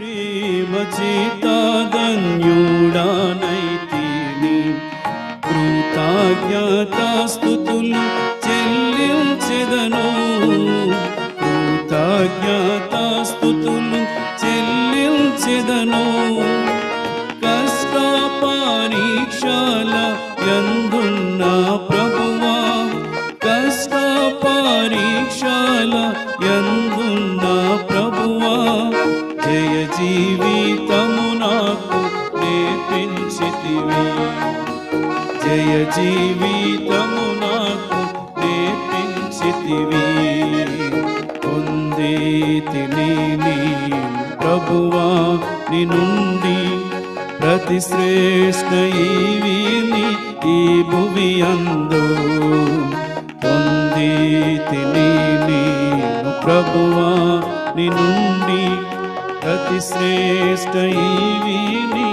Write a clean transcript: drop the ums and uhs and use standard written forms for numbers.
ప్రేమ చేత ధన్యుడానైతిని, కృతజ్ఞతాస్తుతులు చెల్లించెదను, కృతజ్ఞతాస్తుతులు చెల్లించెదను. కష్ట పరీక్షల యందున్న ప్రభువా, కష్ట పరీక్షల యందున్న ప్రభువా, జయ జీవితము నాకు నేర్పించితివి, జయ జీవితము నాకు నేర్పించితివి. పొందితిని నేను ప్రభువా నీ నుండి ప్రతి శ్రేష్ఠ ఈవిని ఈ భువి అందు, పొందితిని నేను ప్రభువా నీ నుండి ప్రతి శ్రేష్ఠ ఈవిని